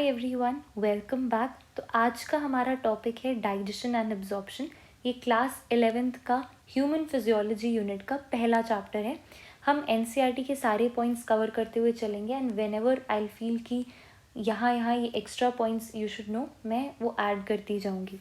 Hi everyone, welcome back. तो आज का हमारा टॉपिक है डाइजेशन एंड एब्जॉर्प्शन। ये क्लास 11th का ह्यूमन फिजियोलॉजी यूनिट का पहला चैप्टर है। हम एनसीईआरटी के सारे पॉइंट्स कवर करते हुए चलेंगे and whenever I feel कि यहाँ ये extra points you should know, मैं वो ऐड करती जाऊँगी।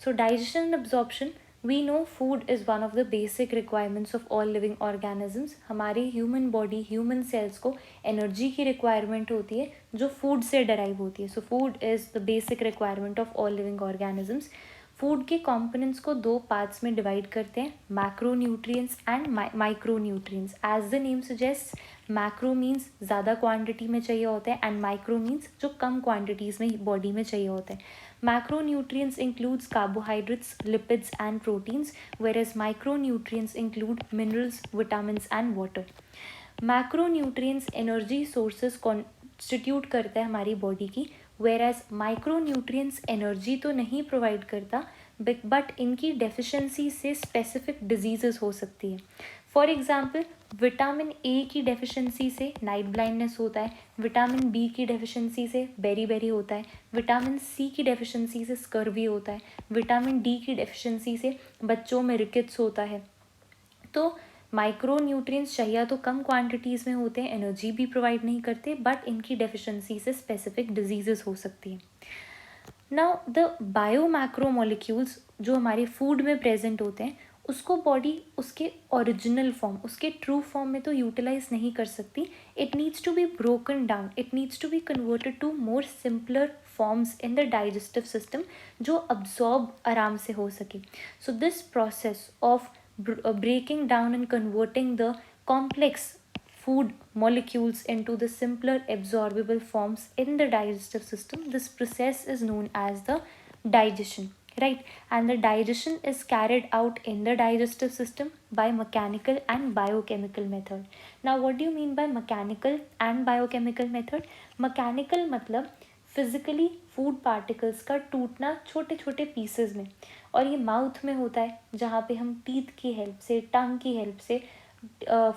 So digestion and absorption, we know food is one of the basic requirements of all living organisms. हमारे ह्यूमन बॉडी, ह्यूमन सेल्स को एनर्जी की रिक्वायरमेंट होती है जो फूड से डराइव होती है। So food is the basic requirement of all living organisms. Food के कंपोनेंट्स को दो पार्ट्स में डिवाइड करते हैं, macro nutrients and micro nutrients. As the name suggest, macro means ज़्यादा क्वांटिटी में चाहिए होता है एंड माइक्रो मीन्स जो कम क्वांटिटीज़ में बॉडी में चाहिए होता है। Macronutrients includes carbohydrates, lipids and proteins, whereas micronutrients include minerals, vitamins and water. Macronutrients energy sources constitute करता है हमारी बॉडी की, whereas micronutrients energy तो नहीं प्रोवाइड करता बट इनकी डेफिशिएंसी से स्पेसिफिक डिजीजेस हो सकती है। फॉर एग्जाम्पल, विटामिन ए की डेफिशिएंसी से नाइट ब्लाइंडनेस होता है, विटामिन बी की डेफिशिएंसी से बेरी होता है, विटामिन सी की डेफिशिएंसी से स्कर्वी होता है, विटामिन डी की डेफिशिएंसी से बच्चों में रिकेट्स होता है। तो माइक्रो न्यूट्रिएंट्स चाहिए तो कम क्वांटिटीज़ में होते हैं, एनर्जी भी प्रोवाइड नहीं करते, बट इनकी डेफिशिएंसी से स्पेसिफिक डिजीजेस हो सकती है। Now the bio macro molecules जो हमारे फूड में प्रेजेंट होते हैं, उसको बॉडी उसके ओरिजिनल फॉर्म, उसके ट्रू फॉर्म में तो यूटिलाइज नहीं कर सकती। It needs to be broken down, it needs to be converted to more simpler forms in the digestive system जो अब्जॉर्ब आराम से हो सके। So this process of breaking down and converting the complex food molecules into the simpler absorbable forms in the digestive system, this process is known as the digestion, right? And the digestion is carried out in the digestive system by mechanical and biochemical method. Now what do you mean by mechanical and biochemical method? Mechanical मतलब physically food particles का टूटना छोटे छोटे pieces में, और ये mouth में होता है जहाँ पे हम टीथ की हेल्प से, टंग की हेल्प से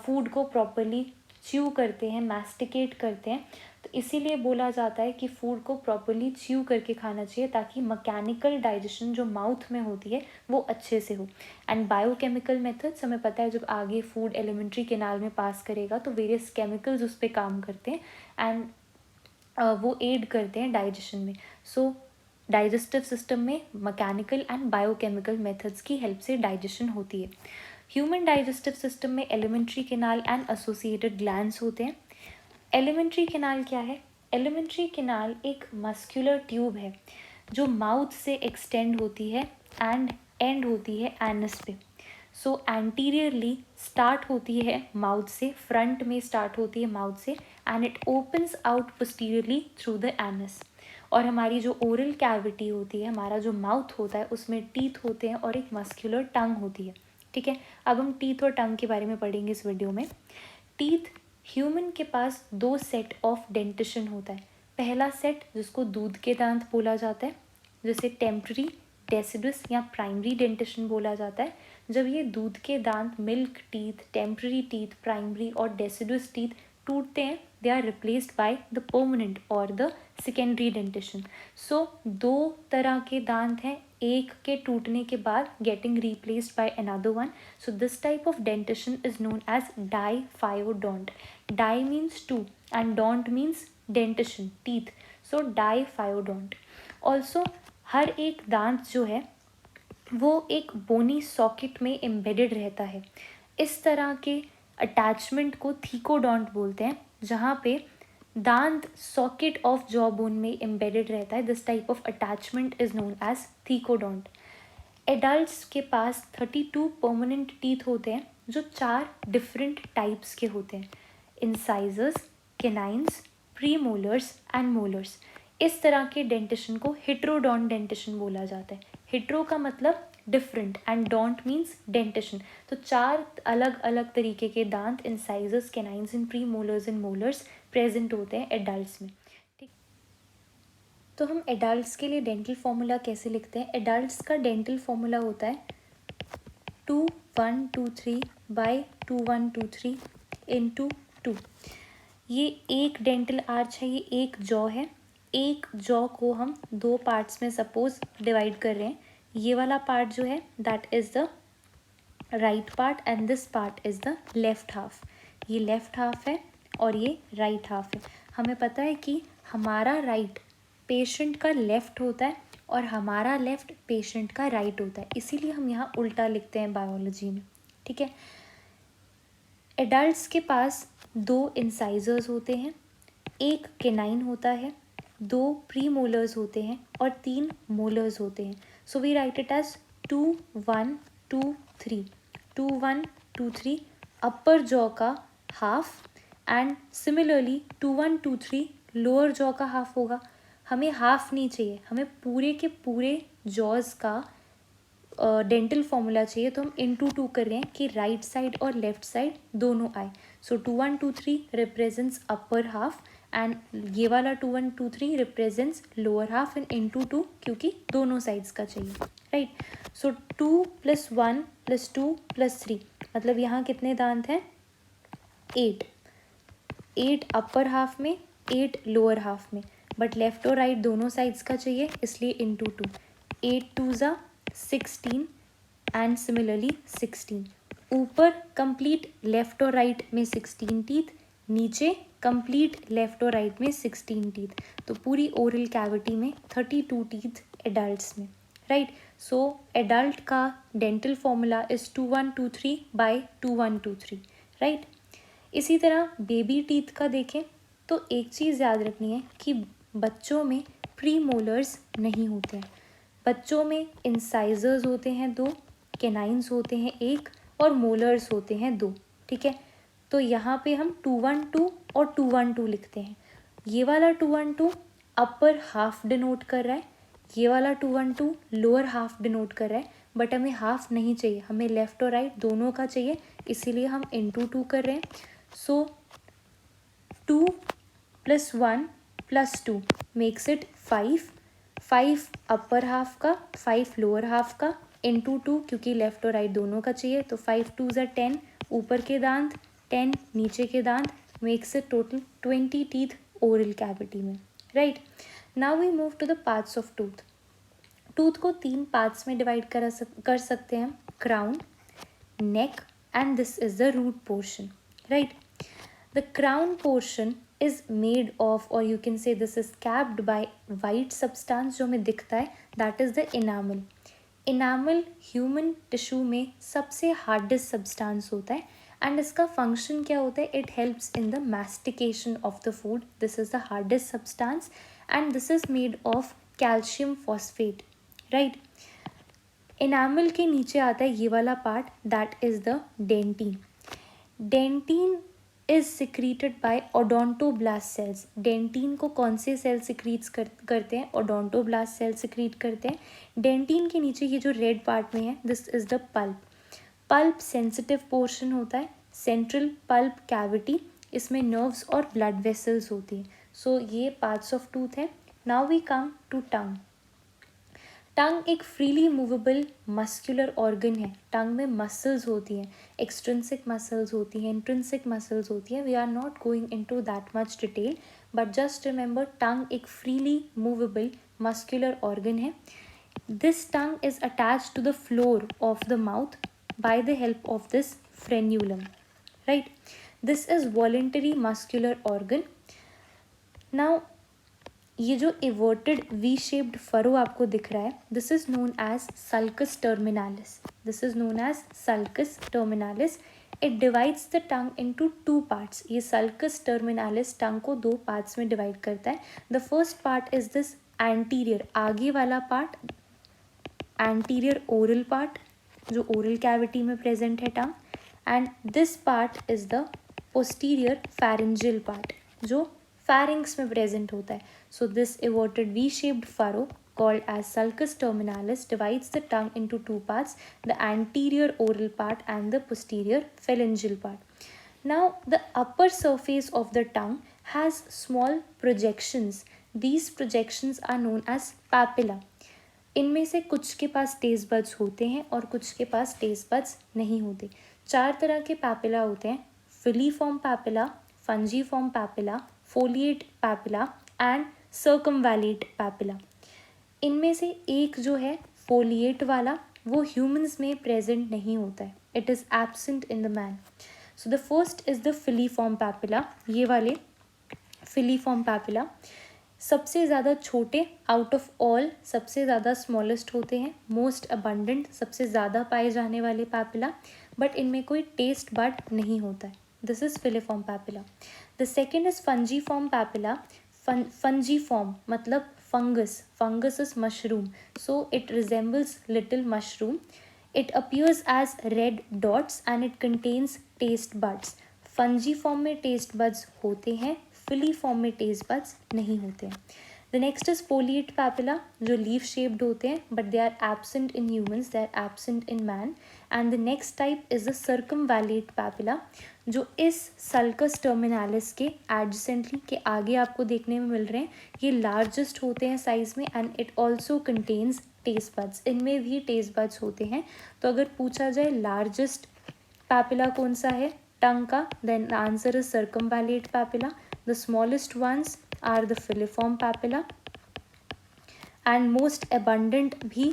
फूड को प्रॉपरली च्यू करते हैं, मैस्टिकेट करते हैं। तो इसीलिए बोला जाता है कि फूड को प्रॉपरली च्यू करके खाना चाहिए ताकि मैकेनिकल डाइजेशन जो माउथ में होती है वो अच्छे से हो। एंड बायोकेमिकल मेथड्स हमें पता है, जब आगे फूड एलिमेंट्री केनाल में पास करेगा तो वेरियस केमिकल्स उस पर काम करते हैं एंड वो एड करते हैं डाइजेशन में। सो डाइजेस्टिव सिस्टम में मैकेनिकल एंड बायोकेमिकल मेथड्स की हेल्प से डाइजेशन होती है। ह्यूमन डाइजेस्टिव सिस्टम में alimentary canal and associated glands होते हैं। एलिमेंट्री केनाल क्या है? एलिमेंट्री केनाल एक मस्कुलर ट्यूब है जो माउथ से एक्सटेंड होती है एंड एंड होती है एनस पे। सो एंटीरियरली स्टार्ट होती है माउथ से, फ्रंट में स्टार्ट होती है माउथ से and it opens out posteriorly through the anus. और हमारी जो ओरल कैविटी होती है, हमारा जो माउथ होता है, उसमें टीथ होते हैं और एक मस्कुलर टंग होती है। ठीक है, अब हम टीथ और टंग के बारे में पढ़ेंगे इस वीडियो में। टीथ, ह्यूमन के पास दो सेट ऑफ डेंटिशन होता है। पहला सेट जिसको दूध के दांत बोला जाता है, जिसे टेम्पररी, डेसिडुस या प्राइमरी डेंटिशन बोला जाता है। जब ये दूध के दांत, milk teeth, temporary teeth, primary और डेसिडुस टीथ टूटते हैं, they are replaced by the permanent और द सेकेंडरी डेंटिशन। सो दो तरह के दांत हैं, एक के टूटने के बाद getting replaced by another one. So this type of dentition is known as diphyodont. Di means two and dont means dentition, teeth. So diphyodont. Also हर एक दांत जो है वो एक बोनी सॉकेट में एम्बेडेड रहता है। इस तरह के अटैचमेंट को थीकोडोंट बोलते हैं, जहाँ पे दांत सॉकेट ऑफ जॉ बोन में एम्बेडेड रहता है। This type of attachment is known as thecodont. Adults के पास 32 परमानेंट टीथ होते हैं जो 4 डिफरेंट टाइप्स के होते हैं, इंसाइजर्स, केनाइन्स, प्रीमोलर्स एंड मोलर्स। इस तरह के डेंटिशन को हेट्रोडोंट डेंटिशन बोला जाता है। हेट्रो का मतलब different and dont means dentition. तो 4 अलग अलग तरीके के दांत, incisors, canines and premolars and molars present होते हैं एडल्ट्स में। ठीक, तो हम एडल्ट्स के लिए डेंटल फॉर्मूला कैसे लिखते हैं? एडल्ट्स का डेंटल फॉर्मूला होता है 2123 बाई 2123 इंटू 2। ये एक डेंटल आर्च है, ये एक जॉ है, एक जॉ को हम दो पार्ट्स में सपोज डिवाइड कर रहे हैं. ये वाला पार्ट जो है that is the right part and this part is the left half. ये लेफ्ट हाफ है और ये राइट हाफ है. हमें पता है कि हमारा राइट पेशेंट का लेफ्ट होता है और हमारा लेफ्ट पेशेंट का राइट होता है, इसीलिए हम यहाँ उल्टा लिखते हैं बायोलॉजी में. ठीक है. एडल्ट्स के पास दो इंसाइजर्स होते हैं, एक केनाइन होता है, दो प्रीमोलर्स होते हैं और तीन मोलर्स होते हैं. So we write it as 2 1 2 3. 2 1 2 3 upper jaw का half and similarly 2 1 2 3 lower jaw का हाफ होगा. हमें हाफ नहीं चाहिए, हमें पूरे के पूरे जॉज का डेंटल फॉर्मूला चाहिए. तो हम इंटू 2 कर रहे हैं कि राइट साइड और लेफ्ट साइड दोनों आए. सो 2 1 2 3 रिप्रेजेंट्स अपर हाफ एंड ये वाला 2 1 2 3 represents lower half and into 2 क्योंकि दोनों साइड्स का चाहिए. राइट. सो 2 + 1 + 2 + 3 मतलब यहाँ कितने दांत हैं? 8. 8 अपर हाफ में, 8 लोअर हाफ में, बट लेफ्ट और राइट दोनों साइड्स का चाहिए इसलिए इंटू 2. 8 2 ज़ा 16 एंड सिमिलरली 16. ऊपर कंप्लीट लेफ्ट और राइट में 16 टीथ, नीचे कंप्लीट लेफ्ट और राइट में 16 टीथ. तो पूरी ओरल कैविटी में 32 टीथ एडल्ट्स में. राइट. सो एडल्ट का dental formula is 2123 by 2123. Right. इसी तरह बेबी टीथ का देखें तो एक चीज़ याद रखनी है कि बच्चों में प्री मोलर्स नहीं होते हैं. बच्चों में इंसाइजर्स होते हैं 2, केनाइन्स होते हैं 1 और मोलर्स होते हैं 2. ठीक है. तो यहाँ पे हम 2 1 2 और 2 1 2 लिखते हैं. ये वाला 2 1 2 अपर हाफ डिनोट कर रहा है, ये वाला 2 1 2 लोअर हाफ डिनोट कर रहा है, बट हमें हाफ नहीं चाहिए, हमें लेफ्ट और राइट दोनों का चाहिए, इसीलिए हम इंटू 2 कर रहे हैं. सो 2 + 1 + 2 मेक्स इट 5. 5 अपर हाफ का, 5 लोअर हाफ का, इंटू 2 क्योंकि लेफ्ट और राइट दोनों का चाहिए. तो 5 2 ज़ा 10 ऊपर के दांत, 10 नीचे के दांत, makes it total 20 teeth oral cavity में. Right. Now we move to the parts of tooth. Tooth को 3 पार्ट्स में डिवाइड कर सकते हैं, crown, neck and this is the root portion. Right. The crown portion is made of, or you can say this is capped by white substance जो हमें दिखता है, that is the enamel. Enamel human tissue में सबसे hardest substance होता है and इसका function क्या होता है? It helps in the mastication of the food. This is the hardest substance and this is made of calcium phosphate. Right? Enamel के नीचे आता है ये वाला part, that is the dentine. Dentine is secreted by odontoblast cells. Dentine को कौन से cell secretes करते हैं? ओडोंटोब्लास्ट सेल सिक्रीट करते हैं. डेंटिन के नीचे ये जो रेड पार्ट में है this is the pulp. Pulp sensitive portion होता है, सेंट्रल पल्प कैविटी, इसमें नर्व्स और ब्लड वेसल्स होती हैं. सो ये पार्ट्स ऑफ टूथ हैं. Now we come to tongue. Tongue एक फ्रीली मूवेबल मस्कुलर ऑर्गन है. टंग में मसल्स होती हैं, एक्सट्रिंसिक मसल्स होती हैं, इंट्रिंसिक मसल्स होती हैं. We are not going into that much detail, but just remember tongue एक फ्रीली मूवेबल मस्कुलर ऑर्गन है. This tongue is attached to the floor of the mouth by the help of this frenulum. Right. This is voluntary muscular organ. Now ये जो averted V shaped furrow आपको दिख रहा है this is known as sulcus terminalis. This is known as sulcus terminalis. It divides the tongue into 2 parts. ये sulcus terminalis tongue को 2 parts में divide करता है. The first part is this anterior, आगे वाला पार्ट, एंटीरियर ओरल पार्ट जो oral cavity में present है tongue, and this part is the posterior pharyngeal part जो pharynx में present होता है. So this everted V-shaped furrow called as sulcus terminalis divides the tongue into 2 parts, the anterior oral part and the posterior pharyngeal part. Now the upper surface of the tongue has small projections. These projections are known as papilla. इनमें से कुछ के पास test buds होते हैं और कुछ के पास test buds नहीं होते. 4 तरह के पैपिला होते हैं, filiform papilla, fungiform papilla, foliate papilla and circumvallate papilla. इनमें से एक जो है फोलिएट वाला, वो ह्यूमंस में प्रेजेंट नहीं होता है, it is absent in the man. So the first is the filiform papilla. ये वाले फिलीफॉर्म पैपिला सबसे ज़्यादा छोटे आउट ऑफ ऑल, सबसे ज़्यादा स्मॉलेस्ट होते हैं, मोस्ट अबंडेंट, सबसे ज़्यादा पाए जाने वाले पैपिला, बट इनमें कोई टेस्ट बड नहीं होता है। This is filiform papilla. The second is fungiform papilla. Fungiform मतलब fungus, fungus is mushroom, so it resembles little mushroom. It appears as red dots and it contains taste buds. Fungiform में taste buds होते हैं, filiform में taste buds नहीं होते हैं। The next is foliate papilla, जो leaf shaped होते हैं, but they are absent in humans, they are absent in man. And the next type is the circumvallate papilla, जो इस सल्कस टर्मिनालिस के एडजेसेंटली के आगे आपको देखने में मिल रहे हैं। ये लार्जेस्ट होते हैं साइज में and it also contains taste buds, इनमें भी टेस्ट बड्स होते हैं। तो अगर पूछा जाए लार्जेस्ट पैपिला कौन सा है टंग का, then the answer is circumvallate papilla. The smallest ones are the filiform papilla and most abundant भी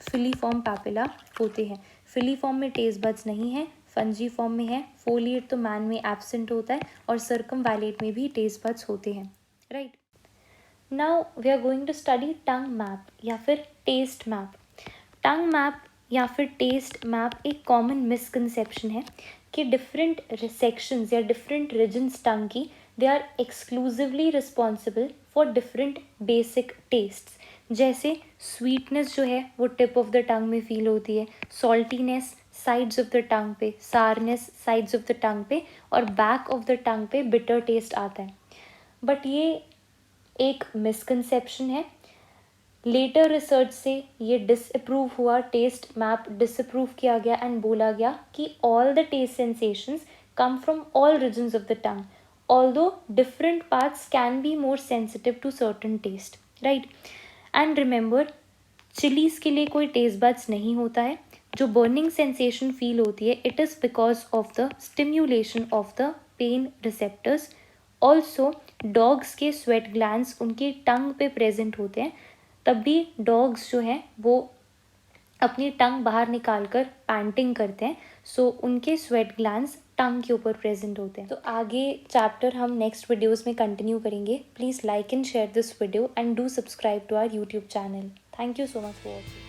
फिलीफॉर्म पैपिला होते हैं। फिलीफॉर्म में टेस्ट बड्स नहीं है, फंजी फॉर्म में है, फोलिएट तो मैन में एब्सेंट होता है और सर्कमवैलेट में भी टेस्ट बड्स होते हैं, right. Now we are going to study tongue map या फिर टेस्ट मैप। टंग मैप या फिर टेस्ट मैप एक कॉमन मिसकंसेप्शन है कि डिफरेंट सेक्शंस या डिफरेंट रीजन्स टंग की, they are exclusively responsible for different basic tastes. जैसे स्वीटनेस जो है वो टिप ऑफ द टंग में फील होती है, saltiness sides of the tongue पे, sourness sides of the tongue पे, और बैक ऑफ द टंग पे बिटर टेस्ट आता है। बट ये एक मिसकंसेप्शन है। लेटर रिसर्च से ये डिसअप्रूव हुआ, टेस्ट मैप डिसअप्रूव किया गया एंड बोला गया कि all the taste sensations come from all regions of the tongue, although different parts can be more sensitive to certain taste, right. And remember, chilies के लिए कोई टेस्ट बड्स नहीं होता है। जो बर्निंग सेंसेशन फील होती है, it is because of the stimulation of the pen receptors. Also dogs के स्वेट ग्लैंड्स उनकी टंग पे प्रेजेंट होते हैं, तब भी डॉग्स जो हैं वो अपनी टंग बाहर निकाल कर पैंटिंग करते हैं, सो उनके स्वेट ग्लैंड्स टंग के ऊपर प्रेजेंट होते हैं। तो आगे चैप्टर हम नेक्स्ट वीडियोस में कंटिन्यू करेंगे। Please like and share this video and do subscribe to our YouTube channel. Thank you so much for watching.